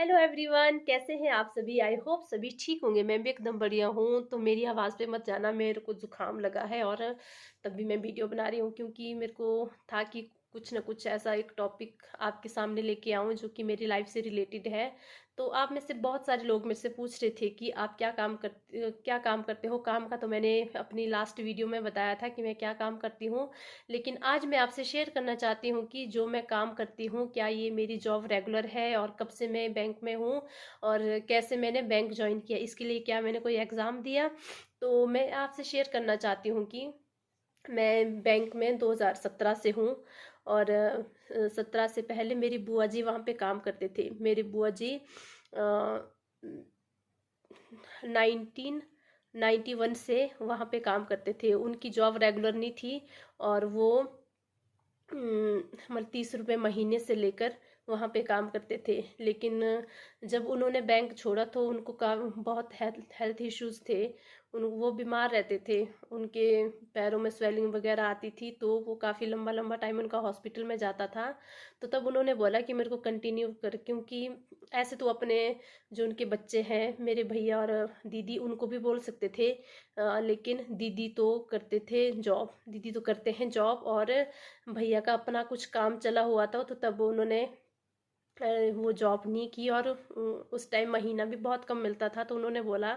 Hello everyone, कैसे हैं आप सभी। आई होप सभी ठीक होंगे। मैं भी एकदम बढ़िया हूँ। तो मेरी आवाज़ पे मत जाना, मेरे को जुकाम लगा है और तब भी मैं वीडियो बना रही हूँ क्योंकि मेरे को था कि कुछ ना कुछ ऐसा एक टॉपिक आपके सामने लेके आऊँ जो कि मेरी लाइफ से रिलेटेड है। तो आप में से बहुत सारे लोग मेरे से पूछ रहे थे कि आप क्या काम करते हो। काम का तो मैंने अपनी लास्ट वीडियो में बताया था कि मैं क्या काम करती हूँ। लेकिन आज मैं आपसे शेयर करना चाहती हूँ कि जो मैं काम करती हूँ क्या ये मेरी जॉब रेगुलर है और कब से मैं बैंक में हूँ और कैसे मैंने बैंक ज्वाइन किया, इसके लिए क्या मैंने कोई एग्ज़ाम दिया। तो मैं आपसे शेयर करना चाहती हूँ कि मैं बैंक में 2017 से हूँ और 17 से पहले मेरी बुआ जी वहाँ पे काम करते थे। मेरी बुआ जी 1991 से वहाँ पे काम करते थे। उनकी जॉब रेगुलर नहीं थी और वो मतलब 30 रुपये महीने से लेकर वहाँ पे काम करते थे। लेकिन जब उन्होंने बैंक छोड़ा तो उनको बहुत हेल्थ इश्यूज थे। वो बीमार रहते थे। उनके पैरों में स्वेलिंग वगैरह आती थी तो वो काफ़ी लंबा लंबा टाइम उनका हॉस्पिटल में जाता था। तो तब उन्होंने बोला कि मेरे को कंटिन्यू कर, क्योंकि ऐसे तो अपने जो उनके बच्चे हैं मेरे भैया और दीदी उनको भी बोल सकते थे। लेकिन दीदी तो करते थे जॉब, दीदी तो करते हैं जॉब और भैया का अपना कुछ काम चला हुआ था। तो तब उन्होंने वो जॉब नहीं की और उस टाइम महीना भी बहुत कम मिलता था। तो उन्होंने बोला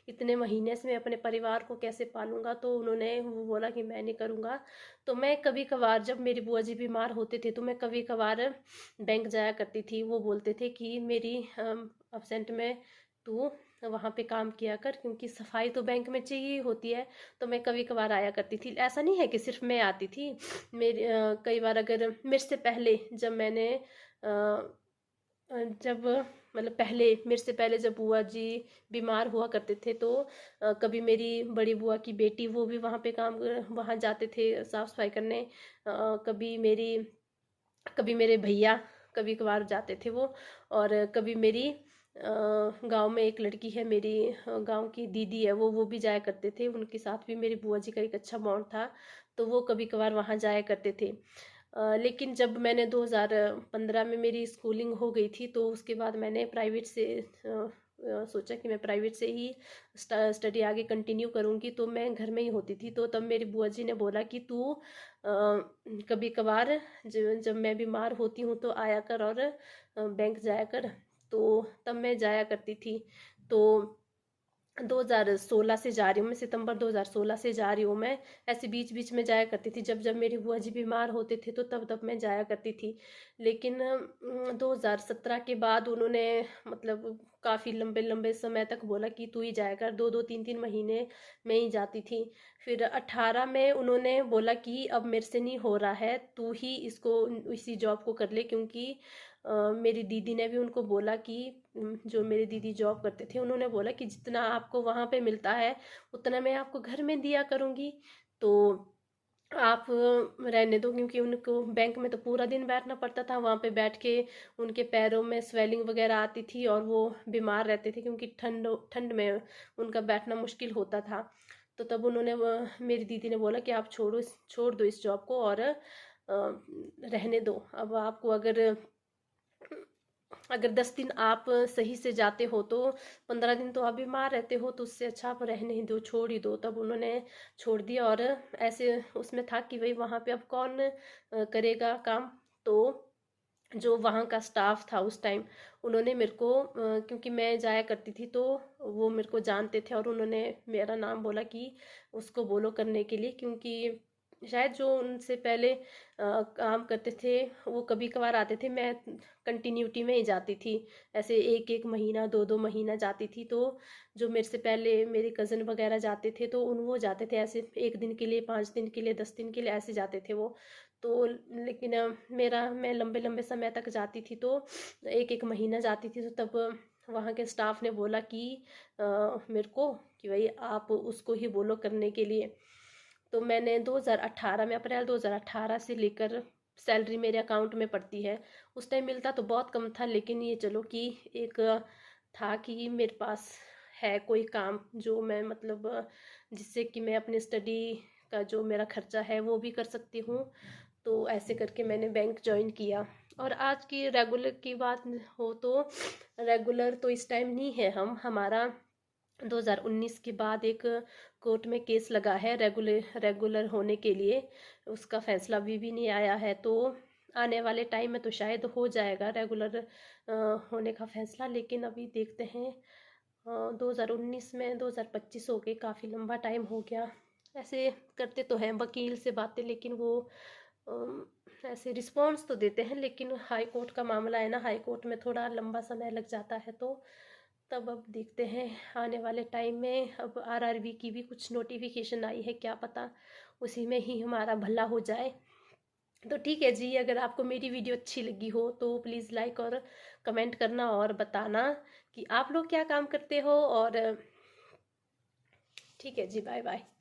इतने महीने से मैं अपने परिवार को कैसे पालूंगा। तो उन्होंने वो बोला कि मैं नहीं करूँगा। तो मैं कभी कभार जब मेरी बुआ जी बीमार होते थे तो मैं कभी कभार बैंक जाया करती थी। वो बोलते थे कि मेरी अब्सेंट में तू वहाँ पे काम किया कर, क्योंकि सफाई तो बैंक में चाहिए होती है। तो मैं कभी कभार आया करती थी। ऐसा नहीं है कि सिर्फ मैं आती थी। मेरी कई बार अगर मेरे से पहले जब मैंने जब मतलब पहले मेरे से पहले जब बुआ जी बीमार हुआ करते थे तो कभी मेरी बड़ी बुआ की बेटी वो भी वहाँ पे वहाँ जाते थे साफ सफाई करने। कभी मेरे भैया कभी कभार जाते थे वो। और कभी मेरी गांव में एक लड़की है मेरी गांव की दीदी है, वो भी जाया करते थे। उनके साथ भी मेरी बुआ जी का एक अच्छा बॉन्ड था। तो वो कभी कभार वहाँ जाया करते थे। लेकिन जब मैंने 2015 में मेरी स्कूलिंग हो गई थी तो उसके बाद मैंने प्राइवेट से सोचा कि मैं प्राइवेट से ही स्टडी आगे कंटिन्यू करूँगी। तो मैं घर में ही होती थी। तो तब मेरी बुआ जी ने बोला कि तू कभी कभार जब मैं बीमार होती हूँ तो आया कर और बैंक जाया कर। तो तब मैं जाया करती थी। तो 2016 से जा रही हूँ मैं, सितंबर 2016 से जा रही हूँ मैं। ऐसे बीच बीच में जाया करती थी, जब जब मेरी बुआ जी बीमार होते थे तो तब तब मैं जाया करती थी। लेकिन 2017 के बाद उन्होंने मतलब काफ़ी लंबे लंबे समय तक बोला कि तू ही जाया कर। 2 2 3 3 महीने में ही जाती थी। फिर 18 में उन्होंने बोला कि अब मेरे से नहीं हो रहा है, तू ही इसको इसी जॉब को कर ले। क्योंकि मेरी दीदी ने भी उनको बोला कि जो मेरी दीदी जॉब करते थे उन्होंने बोला कि जितना आपको वहाँ पे मिलता है उतना मैं आपको घर में दिया करूँगी। तो आप रहने दो, क्योंकि उनको बैंक में तो पूरा दिन बैठना पड़ता था। वहाँ पे बैठ के उनके पैरों में स्वेलिंग वगैरह आती थी और वो बीमार रहते थे क्योंकि ठंड ठंड में उनका बैठना मुश्किल होता था। तो तब उन्होंने मेरी दीदी ने बोला कि आप छोड़ दो इस जॉब को और रहने दो। अब आपको अगर 10 दिन आप सही से जाते हो तो 15 दिन तो आप बीमार रहते हो। तो उससे अच्छा आप रहने ही दो, छोड़ ही दो। तब उन्होंने छोड़ दिया। और ऐसे उसमें था कि भाई वहाँ पे अब कौन करेगा काम। तो जो वहाँ का स्टाफ था उस टाइम उन्होंने मेरे को क्योंकि मैं जाया करती थी तो वो मेरे को जानते थे और उन्होंने मेरा नाम बोला कि उसको बोलो करने के लिए। क्योंकि शायद जो उनसे पहले काम करते थे वो कभी कभार आते थे, मैं कंटिन्यूटी में ही जाती थी। ऐसे एक एक महीना 2 2 महीना जाती थी। तो जो मेरे से पहले मेरे कज़न वगैरह जाते थे तो वो जाते थे ऐसे 1 दिन के लिए, 5 दिन के लिए, 10 दिन के लिए ऐसे जाते थे वो। तो लेकिन मैं लंबे लंबे समय तक जाती थी तो एक एक महीना जाती थी। तो तब वहाँ के स्टाफ ने बोला कि मेरे को कि भाई आप उसको ही बोलो करने के लिए। तो मैंने 2018 में, अप्रैल 2018 से लेकर सैलरी मेरे अकाउंट में पड़ती है। उस टाइम मिलता तो बहुत कम था, लेकिन ये चलो कि एक था कि मेरे पास है कोई काम जो मैं मतलब जिससे कि मैं अपने स्टडी का जो मेरा खर्चा है वो भी कर सकती हूँ। तो ऐसे करके मैंने बैंक ज्वाइन किया। और आज की रेगुलर की बात हो तो रेगुलर तो इस टाइम नहीं है हम, हमारा 2019 के बाद एक कोर्ट में केस लगा है रेगुलर होने के लिए, उसका फैसला भी नहीं आया है। तो आने वाले टाइम में तो शायद हो जाएगा रेगुलर होने का फैसला, लेकिन अभी देखते हैं। 2019 में 2025 हो गए, काफ़ी लंबा टाइम हो गया। ऐसे करते तो हैं वकील से बातें, लेकिन वो ऐसे रिस्पॉन्स तो देते हैं, लेकिन हाई कोर्ट का मामला है ना, हाई कोर्ट में थोड़ा लंबा समय लग जाता है। तो तब अब देखते हैं आने वाले टाइम में। अब आरआरबी की भी कुछ नोटिफिकेशन आई है, क्या पता उसी में ही हमारा भला हो जाए। तो ठीक है जी, अगर आपको मेरी वीडियो अच्छी लगी हो तो प्लीज़ लाइक और कमेंट करना और बताना कि आप लोग क्या काम करते हो। और ठीक है जी, बाय बाय।